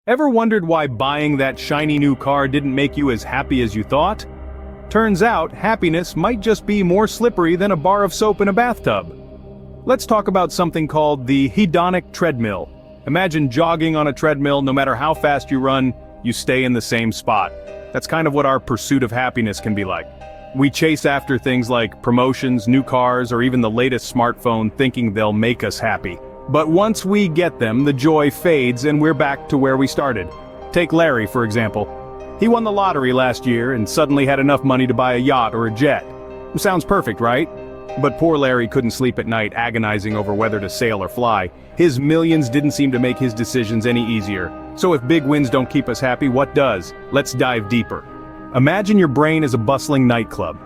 Ever wondered why buying that shiny new car didn't make you as happy as you thought? Turns out, happiness might just be more slippery than a bar of soap in a bathtub. Let's talk about something called the hedonic treadmill. Imagine jogging on a treadmill. No matter how fast you run, you stay in the same spot. That's kind of what our pursuit of happiness can be like. We chase after things like promotions, new cars, or even the latest smartphone, thinking they'll make us happy. But once we get them, the joy fades and we're back to where we started. Take Larry, for example. He won the lottery last year and suddenly had enough money to buy a yacht or a jet. Sounds perfect, right? But poor Larry couldn't sleep at night, agonizing over whether to sail or fly. His millions didn't seem to make his decisions any easier. So if big wins don't keep us happy, what does? Let's dive deeper. Imagine your brain as a bustling nightclub.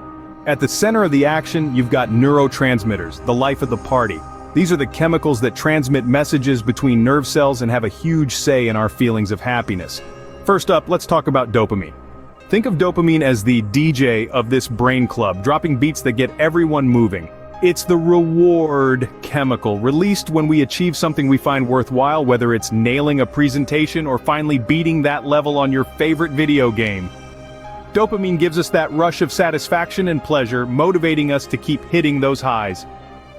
At the center of the action, you've got neurotransmitters, the life of the party. These are the chemicals that transmit messages between nerve cells and have a huge say in our feelings of happiness. First up, let's talk about dopamine. Think of dopamine as the DJ of this brain club, dropping beats that get everyone moving. It's the reward chemical, released when we achieve something we find worthwhile, whether it's nailing a presentation or finally beating that level on your favorite video game. Dopamine gives us that rush of satisfaction and pleasure, motivating us to keep hitting those highs.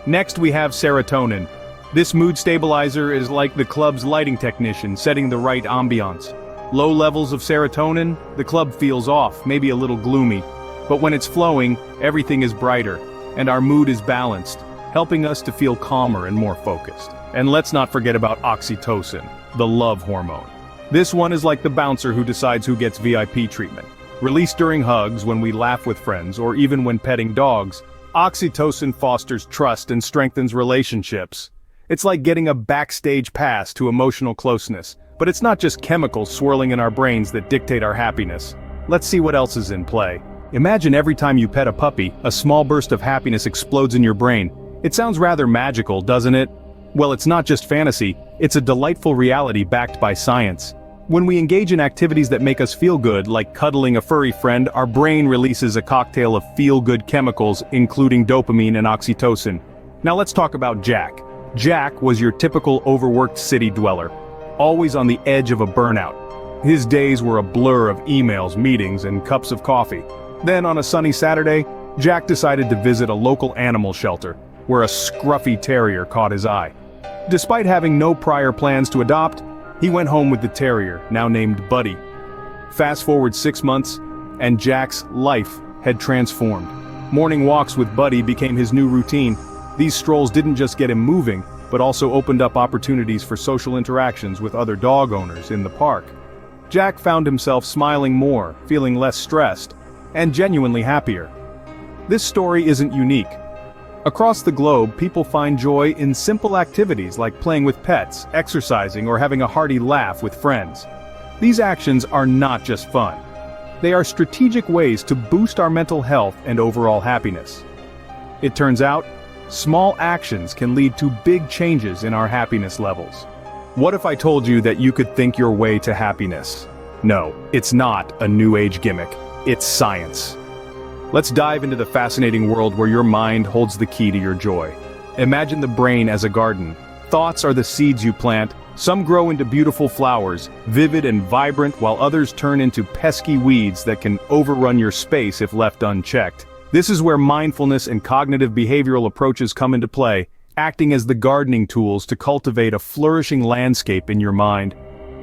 Next we have serotonin. This mood stabilizer is like the club's lighting technician, setting the right ambiance. Low levels of serotonin, the club feels off, maybe a little gloomy. But when it's flowing, everything is brighter, and our mood is balanced, helping us to feel calmer and more focused. And let's not forget about oxytocin, the love hormone. This one is like the bouncer who decides who gets VIP treatment. Released during hugs, when we laugh with friends, or even when petting dogs, oxytocin fosters trust and strengthens relationships. It's like getting a backstage pass to emotional closeness, but it's not just chemicals swirling in our brains that dictate our happiness. Let's see what else is in play. Imagine every time you pet a puppy, a small burst of happiness explodes in your brain. It sounds rather magical, doesn't it? Well, it's not just fantasy, it's a delightful reality backed by science. When we engage in activities that make us feel good, like cuddling a furry friend, our brain releases a cocktail of feel-good chemicals, including dopamine and oxytocin. Now let's talk about Jack. Jack was your typical overworked city dweller, always on the edge of a burnout. His days were a blur of emails, meetings, and cups of coffee. Then on a sunny Saturday, Jack decided to visit a local animal shelter, where a scruffy terrier caught his eye. Despite having no prior plans to adopt, he went home with the terrier, now named Buddy. Fast forward 6 months, and Jack's life had transformed. Morning walks with Buddy became his new routine. These strolls didn't just get him moving, but also opened up opportunities for social interactions with other dog owners in the park. Jack found himself smiling more, feeling less stressed, and genuinely happier. This story isn't unique. Across the globe, people find joy in simple activities like playing with pets, exercising, or having a hearty laugh with friends. These actions are not just fun. They are strategic ways to boost our mental health and overall happiness. It turns out, small actions can lead to big changes in our happiness levels. What if I told you that you could think your way to happiness? No, it's not a new age gimmick. It's science. Let's dive into the fascinating world where your mind holds the key to your joy. Imagine the brain as a garden. Thoughts are the seeds you plant. Some grow into beautiful flowers, vivid and vibrant, while others turn into pesky weeds that can overrun your space if left unchecked. This is where mindfulness and cognitive behavioral approaches come into play, acting as the gardening tools to cultivate a flourishing landscape in your mind.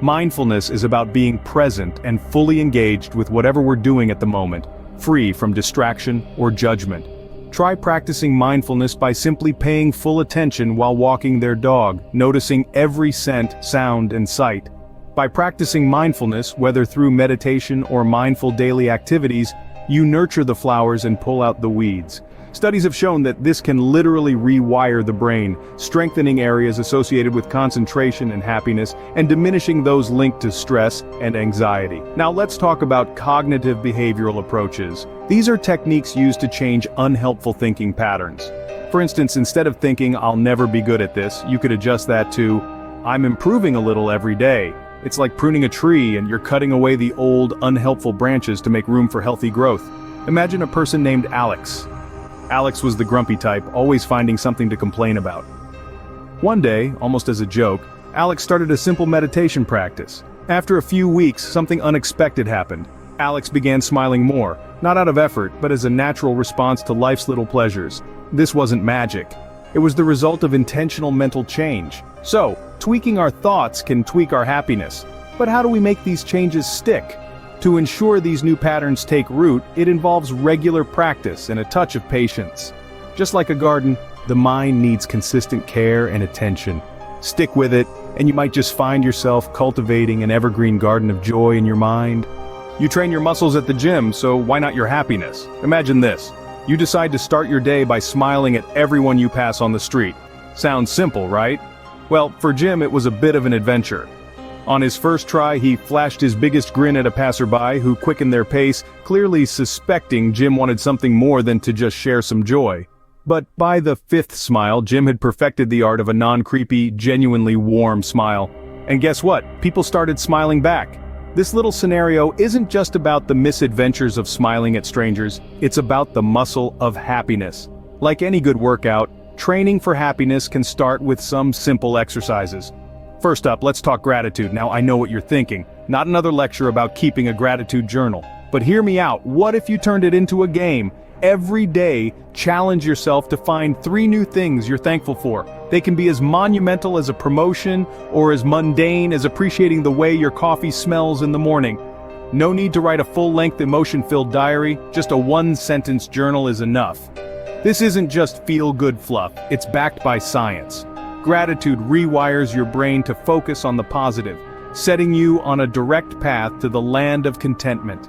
Mindfulness is about being present and fully engaged with whatever we're doing at the moment, free from distraction or judgment. Try practicing mindfulness by simply paying full attention while walking their dog, noticing every scent, sound, and sight. By practicing mindfulness, whether through meditation or mindful daily activities, you nurture the flowers and pull out the weeds. Studies have shown that this can literally rewire the brain, strengthening areas associated with concentration and happiness, and diminishing those linked to stress and anxiety. Now let's talk about cognitive behavioral approaches. These are techniques used to change unhelpful thinking patterns. For instance, instead of thinking, "I'll never be good at this," you could adjust that to, "I'm improving a little every day." It's like pruning a tree and you're cutting away the old, unhelpful branches to make room for healthy growth. Imagine a person named Alex. Alex was the grumpy type, always finding something to complain about. One day, almost as a joke, Alex started a simple meditation practice. After a few weeks, something unexpected happened. Alex began smiling more, not out of effort, but as a natural response to life's little pleasures. This wasn't magic. It was the result of intentional mental change. So, tweaking our thoughts can tweak our happiness. But how do we make these changes stick? To ensure these new patterns take root, it involves regular practice and a touch of patience. Just like a garden, the mind needs consistent care and attention. Stick with it, and you might just find yourself cultivating an evergreen garden of joy in your mind. You train your muscles at the gym, so why not your happiness? Imagine this. You decide to start your day by smiling at everyone you pass on the street. Sounds simple, right? Well, for Jim it was a bit of an adventure. On his first try, he flashed his biggest grin at a passerby who quickened their pace, clearly suspecting Jim wanted something more than to just share some joy. But by the fifth smile, Jim had perfected the art of a non-creepy, genuinely warm smile. And guess what? People started smiling back. This little scenario isn't just about the misadventures of smiling at strangers, it's about the muscle of happiness. Like any good workout, training for happiness can start with some simple exercises. First up, let's talk gratitude. Now I know what you're thinking. Not another lecture about keeping a gratitude journal. But hear me out. What if you turned it into a game? Every day, challenge yourself to find 3 new things you're thankful for. They can be as monumental as a promotion or as mundane as appreciating the way your coffee smells in the morning. No need to write a full-length emotion-filled diary, just a 1-sentence journal is enough. This isn't just feel-good fluff, it's backed by science. Gratitude rewires your brain to focus on the positive, setting you on a direct path to the land of contentment.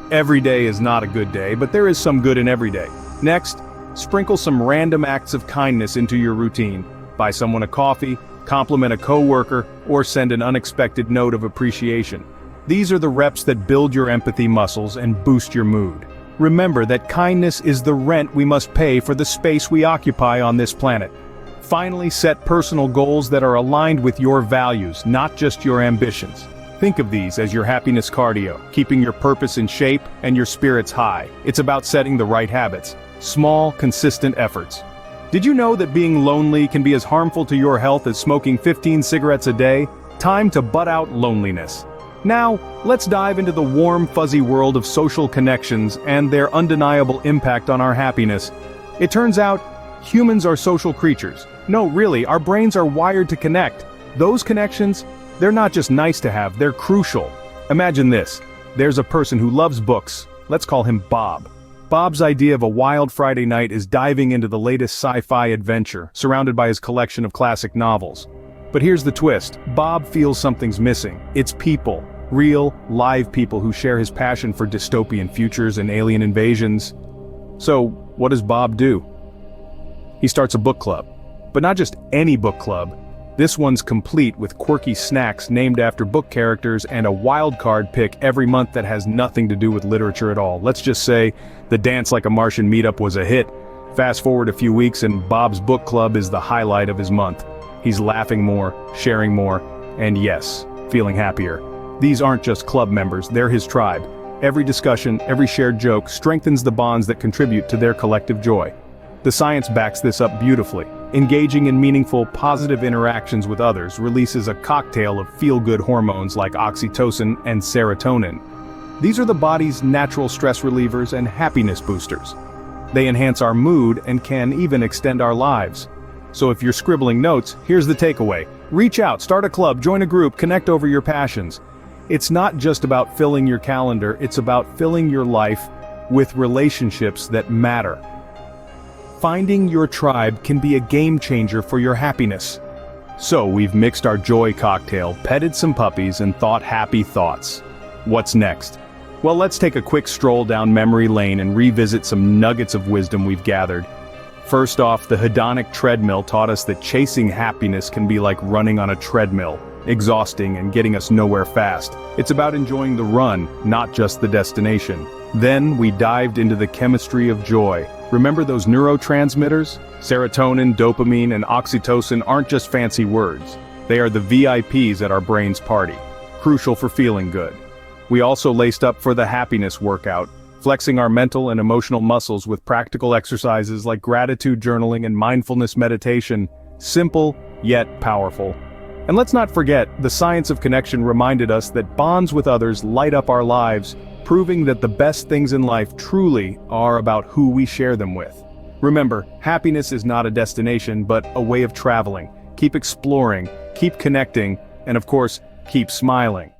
Every day is not a good day, but there is some good in every day. Next, sprinkle some random acts of kindness into your routine. Buy someone a coffee, compliment a coworker, or send an unexpected note of appreciation. These are the reps that build your empathy muscles and boost your mood. Remember that kindness is the rent we must pay for the space we occupy on this planet. Finally, set personal goals that are aligned with your values, not just your ambitions. Think of these as your happiness cardio, keeping your purpose in shape and your spirits high. It's about setting the right habits. Small, consistent efforts. Did you know that being lonely can be as harmful to your health as smoking 15 cigarettes a day? Time to butt out loneliness. Now, let's dive into the warm, fuzzy world of social connections and their undeniable impact on our happiness. It turns out, humans are social creatures. No, really, our brains are wired to connect. Those connections, they're not just nice to have, they're crucial. Imagine this. There's a person who loves books. Let's call him Bob. Bob's idea of a wild Friday night is diving into the latest sci-fi adventure, surrounded by his collection of classic novels. But here's the twist. Bob feels something's missing. It's people. Real, live people who share his passion for dystopian futures and alien invasions. So, what does Bob do? He starts a book club. But not just any book club. This one's complete with quirky snacks named after book characters and a wild card pick every month that has nothing to do with literature at all. Let's just say the Dance Like a Martian meetup was a hit. Fast forward a few weeks and Bob's book club is the highlight of his month. He's laughing more, sharing more, and yes, feeling happier. These aren't just club members, they're his tribe. Every discussion, every shared joke strengthens the bonds that contribute to their collective joy. The science backs this up beautifully. Engaging in meaningful, positive interactions with others releases a cocktail of feel-good hormones like oxytocin and serotonin. These are the body's natural stress relievers and happiness boosters. They enhance our mood and can even extend our lives. So if you're scribbling notes, here's the takeaway. Reach out, start a club, join a group, connect over your passions. It's not just about filling your calendar, it's about filling your life with relationships that matter. Finding your tribe can be a game changer for your happiness. So we've mixed our joy cocktail, petted some puppies, and thought happy thoughts. What's next? Well, let's take a quick stroll down memory lane and revisit some nuggets of wisdom we've gathered. First off, the hedonic treadmill taught us that chasing happiness can be like running on a treadmill, exhausting and getting us nowhere fast. It's about enjoying the run, not just the destination. Then we dived into the chemistry of joy. Remember those neurotransmitters? Serotonin, dopamine, and oxytocin aren't just fancy words. They are the VIPs at our brain's party, crucial for feeling good. We also laced up for the happiness workout, flexing our mental and emotional muscles with practical exercises like gratitude journaling and mindfulness meditation, simple yet powerful. And let's not forget, the science of connection reminded us that bonds with others light up our lives, proving that the best things in life truly are about who we share them with. Remember, happiness is not a destination, but a way of traveling. Keep exploring, keep connecting, and of course, keep smiling.